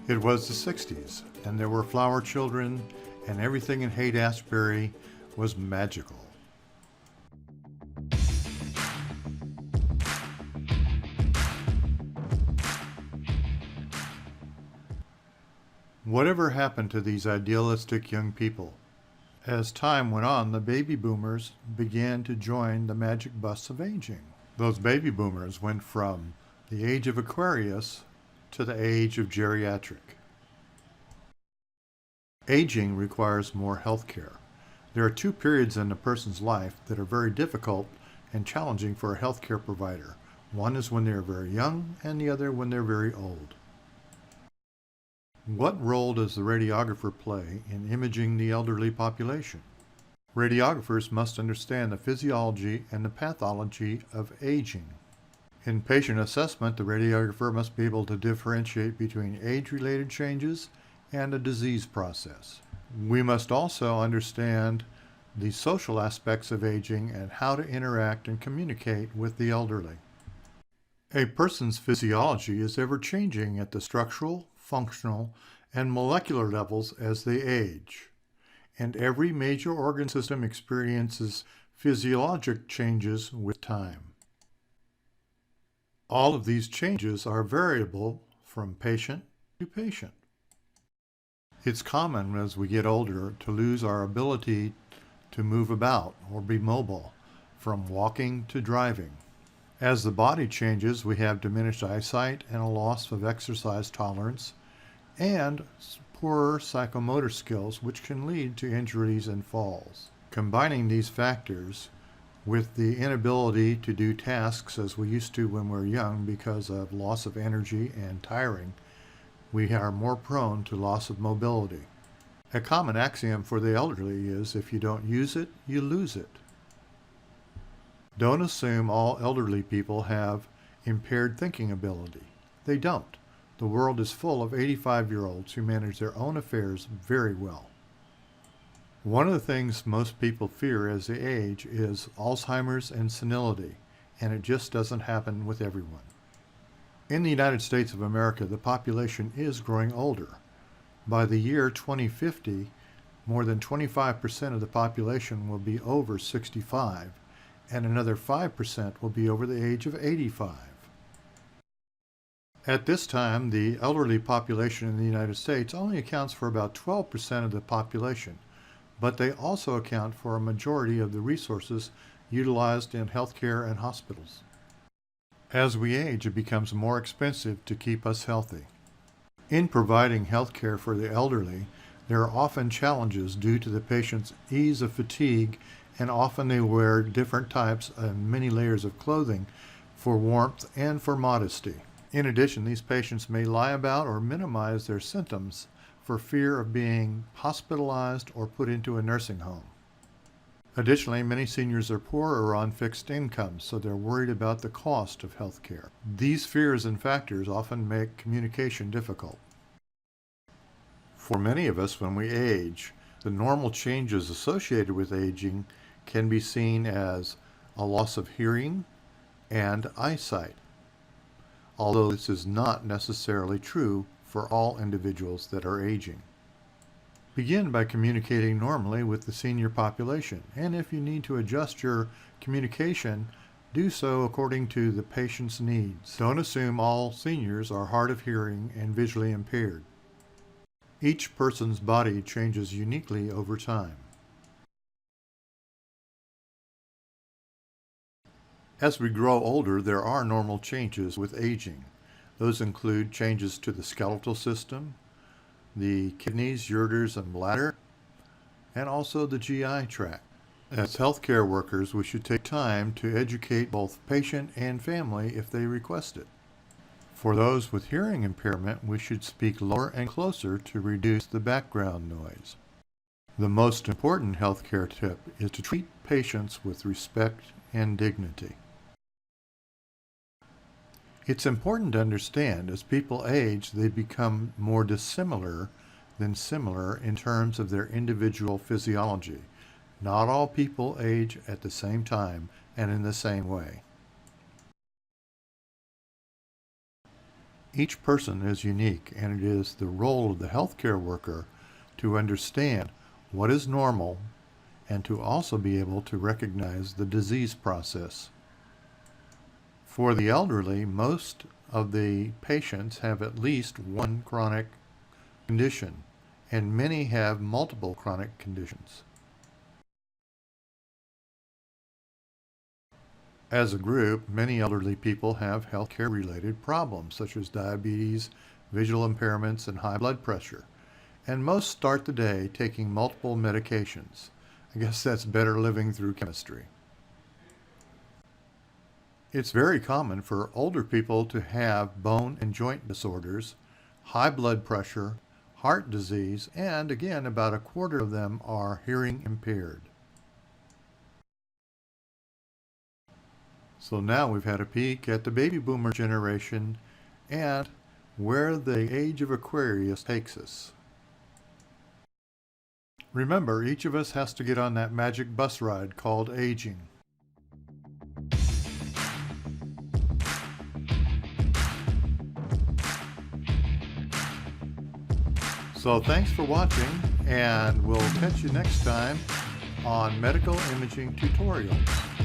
It was the 60s, and there were flower children, and everything in Haight-Ashbury was magical. Whatever happened to these idealistic young people? As time went on, the baby boomers began to join the magic bus of aging. Those baby boomers went from the age of Aquarius to the age of Geriatric. Aging requires more health care. There are two periods in a person's life that are very difficult and challenging for a healthcare provider. One is when they're very young, and the other when they're very old. What role does the radiographer play in imaging the elderly population? Radiographers must understand the physiology and the pathology of aging. In patient assessment, the radiographer must be able to differentiate between age-related changes and a disease process. We must also understand the social aspects of aging and how to interact and communicate with the elderly. A person's physiology is ever changing at the structural, functional, and molecular levels as they age, and every major organ system experiences physiologic changes with time. All of these changes are variable from patient to patient. It's common as we get older to lose our ability to move about or be mobile, from walking to driving. As the body changes, we have diminished eyesight and a loss of exercise tolerance and poorer psychomotor skills, which can lead to injuries and falls. Combining these factors with the inability to do tasks as we used to when we were young because of loss of energy and tiring, we are more prone to loss of mobility. A common axiom for the elderly is if you don't use it, you lose it. Don't assume all elderly people have impaired thinking ability. They don't. The world is full of 85-year-olds who manage their own affairs very well. One of the things most people fear as they age is Alzheimer's and senility, and it just doesn't happen with everyone. In the United States of America, the population is growing older. By the year 2050, more than 25% of the population will be over 65, and another 5% will be over the age of 85. At this time, the elderly population in the United States only accounts for about 12% of the population, but they also account for a majority of the resources utilized in healthcare and hospitals. As we age, it becomes more expensive to keep us healthy. In providing health care for the elderly, there are often challenges due to the patient's ease of fatigue, and often they wear different types and many layers of clothing for warmth and for modesty. In addition, these patients may lie about or minimize their symptoms for fear of being hospitalized or put into a nursing home. Additionally, many seniors are poor or on fixed incomes, so they're worried about the cost of health care. These fears and factors often make communication difficult. For many of us, when we age, the normal changes associated with aging can be seen as a loss of hearing and eyesight, although this is not necessarily true for all individuals that are aging. Begin by communicating normally with the senior population, and if you need to adjust your communication, do so according to the patient's needs. Don't assume all seniors are hard of hearing and visually impaired. Each person's body changes uniquely over time. As we grow older, there are normal changes with aging. Those include changes to the skeletal system, the kidneys, ureters, and bladder, and also the GI tract. As healthcare workers, we should take time to educate both patient and family if they request it. For those with hearing impairment, we should speak lower and closer to reduce the background noise. The most important healthcare tip is to treat patients with respect and dignity. It's important to understand as people age, they become more dissimilar than similar in terms of their individual physiology. Not all people age at the same time and in the same way. Each person is unique, and it is the role of the healthcare worker to understand what is normal and to also be able to recognize the disease process. For the elderly, most of the patients have at least one chronic condition, and many have multiple chronic conditions. As a group, many elderly people have healthcare-related problems such as diabetes, visual impairments, and high blood pressure, and most start the day taking multiple medications. I guess that's better living through chemistry. It's very common for older people to have bone and joint disorders, high blood pressure, heart disease, and again, about a quarter of them are hearing impaired. So now we've had a peek at the baby boomer generation and where the age of Aquarius takes us. Remember, each of us has to get on that magic bus ride called aging. So thanks for watching, and we'll catch you next time on Medical Imaging Tutorials.